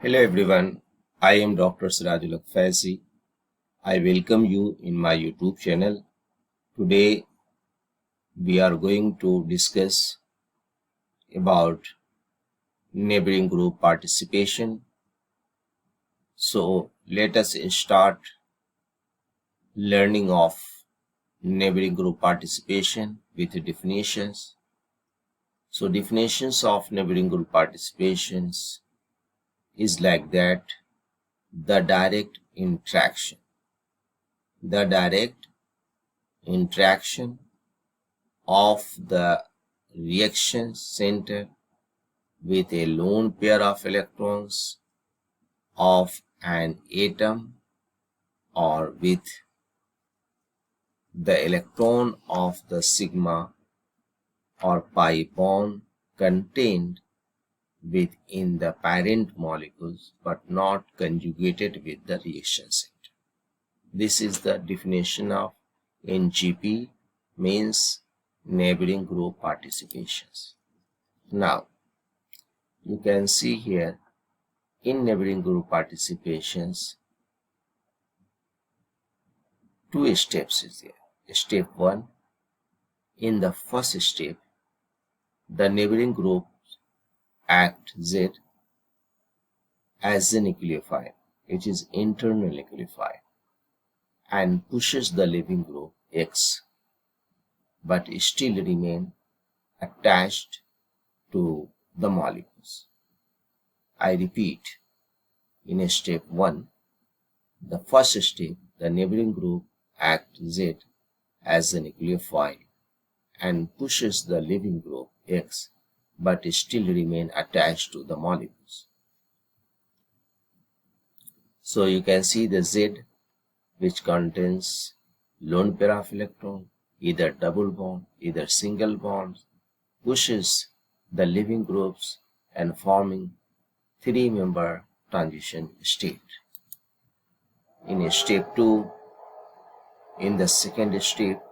Hello everyone, I am Dr. Sirajul Faizi. I welcome you in my YouTube channel. Today we are going to discuss about neighboring group participation. So let us start learning of neighboring group participation with definitions. So definitions of neighboring group participations is like that: the direct interaction of the reaction center with a lone pair of electrons of an atom or with the electron of the sigma or pi bond contained within the parent molecules but not conjugated with the reaction center. This is the definition of NGP, means neighboring group participations. Now, you can see here in neighboring group participations, two steps is there. Step 1, in the first step, the neighboring group act Z as a nucleophile. It is internal nucleophile and pushes the leaving group X, but still remain attached to the molecules. I repeat, in step 1, the first step, the neighboring group act Z as a nucleophile and pushes the leaving group X, but still remain attached to the molecules. So you can see the Z, which contains lone pair of electron, either double bond, either single bonds, pushes the leaving groups and forming 3-member transition state. In step 2, in the second step,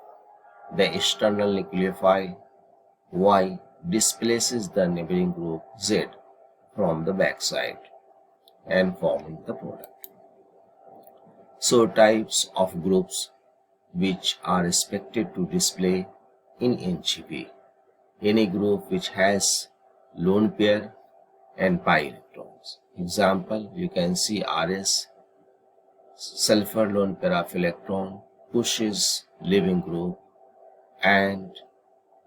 the external nucleophile Y displaces the neighboring group Z from the backside and forming the product. So types of groups which are expected to display in NGP: any group which has lone pair and pi electrons. Example, you can see RS, sulfur lone pair of electron, pushes leaving group, and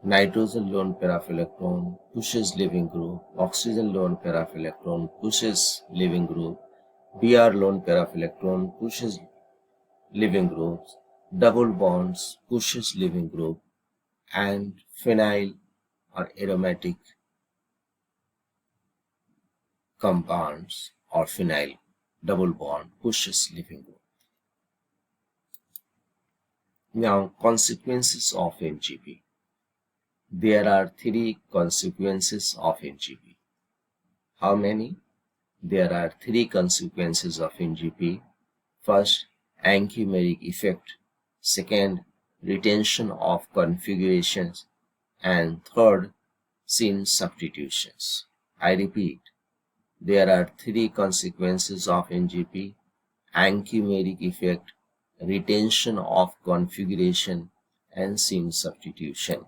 nitrogen lone pair of electron pushes leaving group, oxygen lone pair of electron pushes leaving group, Br lone pair of electron pushes leaving groups, double bonds pushes leaving group, and phenyl or aromatic compounds or phenyl double bond pushes leaving group. Now, consequences of NGP. There are 3 consequences of NGP. How many? There are 3 consequences of NGP. First, Anchimeric effect. Second, retention of configurations. And third, Cine substitutions. I repeat, there are 3 consequences of NGP: Anchimeric effect, retention of configuration, and Cine substitution.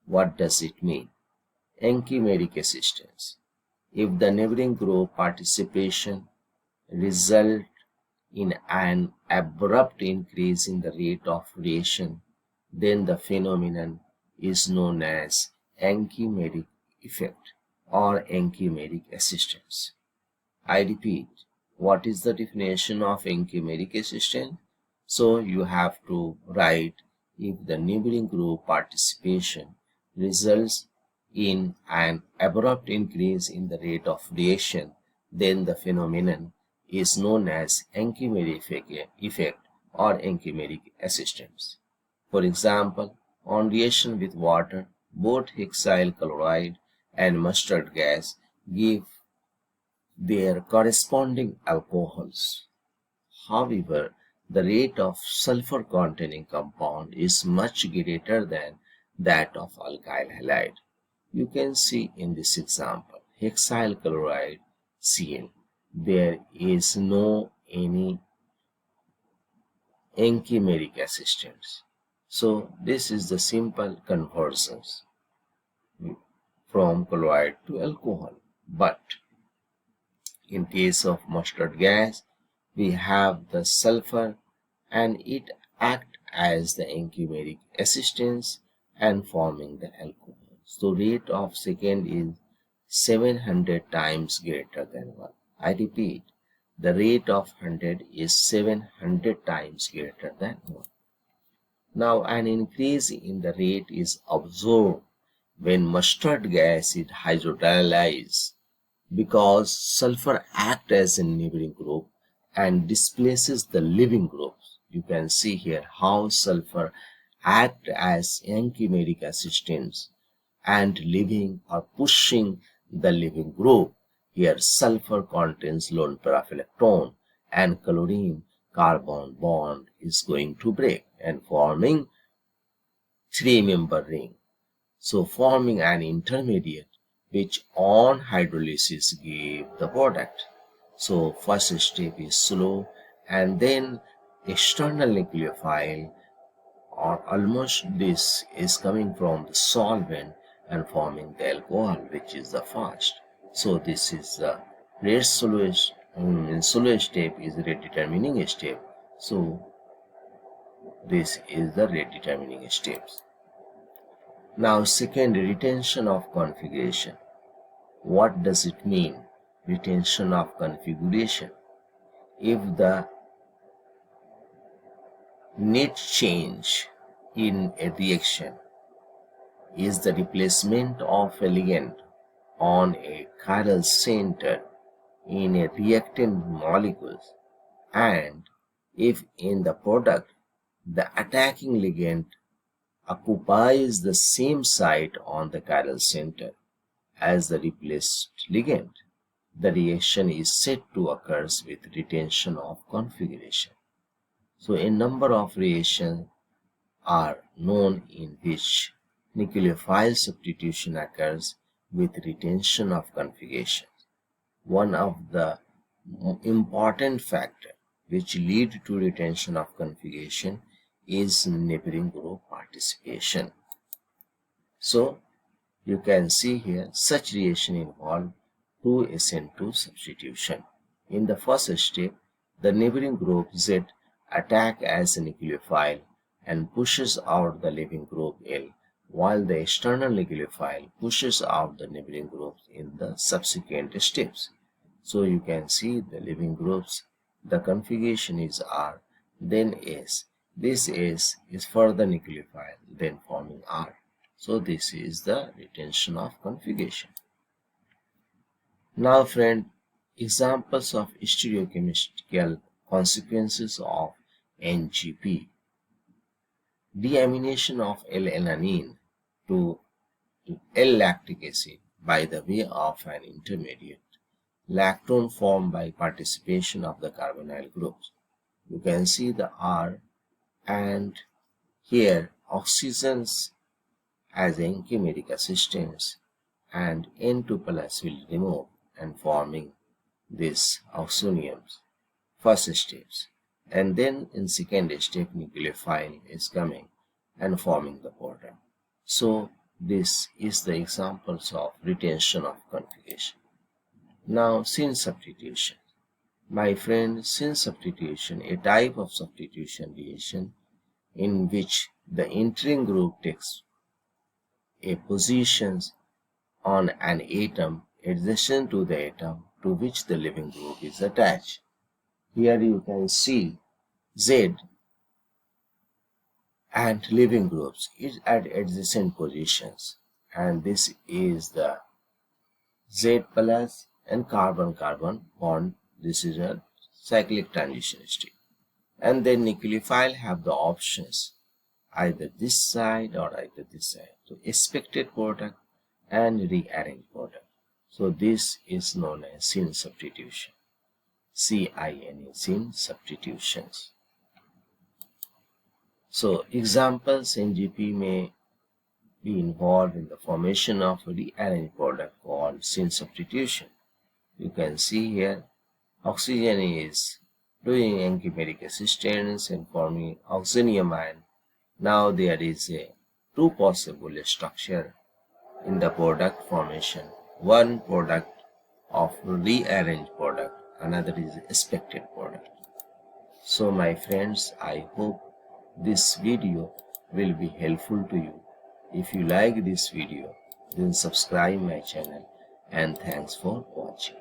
What does it mean? Anchimeric assistance. If the neighboring group participation result in an abrupt increase in the rate of reaction, then the phenomenon is known as Anchimeric effect or Anchimeric assistance. I repeat, what is the definition of Anchimeric assistance? So you have to write, if the neighboring group participation results in an abrupt increase in the rate of reaction, then the phenomenon is known as Anchimeric effect or Anchimeric assistance. For example, on reaction with water, both hexyl chloride and mustard gas give their corresponding alcohols. However, the rate of sulfur containing compound is much greater than that of alkyl halide. You can see in this example, hexyl chloride Cn there is no any Anchimeric assistance. So this is the simple conversions from chloride to alcohol. But in case of mustard gas, we have the sulfur and it act as the Anchimeric assistance and forming the alcohol. So rate of second is 700 times greater than 1. I repeat, the rate of 100 is 700 times greater than 1. Now an increase in the rate is observed when mustard gas is hydrolyzed because sulfur acts as a neighboring group and displaces the living groups. You can see here how sulfur acts as Anchimeric assistance and living or pushing the living group. Here sulfur contains lone pair electron and chlorine carbon bond is going to break and forming three-member ring. So forming an intermediate which on hydrolysis gave the product. So first step is slow and then external nucleophile or almost this is coming from the solvent and forming the alcohol which is the fast. So this is the rate slow step is rate determining step. So this is the rate determining steps. Now second, retention of configuration. What does it mean? Retention of configuration. If the net change in a reaction is the replacement of a ligand on a chiral center in a reactant molecules, and if in the product the attacking ligand occupies the same site on the chiral center as the replaced ligand, the reaction is said to occur with retention of configuration. So a number of reactions are known in which nucleophile substitution occurs with retention of configuration. One of the important factors which lead to retention of configuration is neighboring group participation. So you can see here such reaction involve 2SN2 substitution. In the first step, the neighboring group Z attack as a nucleophile and pushes out the leaving group L, while the external nucleophile pushes out the neighboring groups in the subsequent steps. So you can see the leaving groups, the configuration is R, then S. This S is further nucleophile, then forming R. So this is the retention of configuration. Now friend, examples of stereochemical consequences of NGP. Deamination of L-alanine to L-lactic acid by the way of an intermediate. Lactone formed by participation of the carbonyl groups. You can see the R and here oxygens as Anchimeric assistance and N2 plus will remove and forming these oxoniums. First steps. And then in second step nucleophile is coming and forming the product. So this is the examples of retention of configuration. Now Cine substitution. My friend, Cine substitution, a type of substitution reaction in which the entering group takes a position on an atom adjacent to the atom to which the leaving group is attached. Here you can see Z and leaving groups is at adjacent positions, and this is the Z plus and carbon-carbon bond. This is a cyclic transition state. And then nucleophile have the options either this side or either this side. So expected product and rearranged product. So this is known as Cine substitution. CINE, Cine substitutions. So examples, NGP may be involved in the formation of a rearranged product called Cine substitution. You can see here Oxygen is doing anchimeric assistance and forming oxonium ion. Now there is a two possible structure in the product formation. One product of rearranged product, another is expected product. So my friends, I hope this video will be helpful to you. If you like this video, then subscribe my channel, and thanks for watching.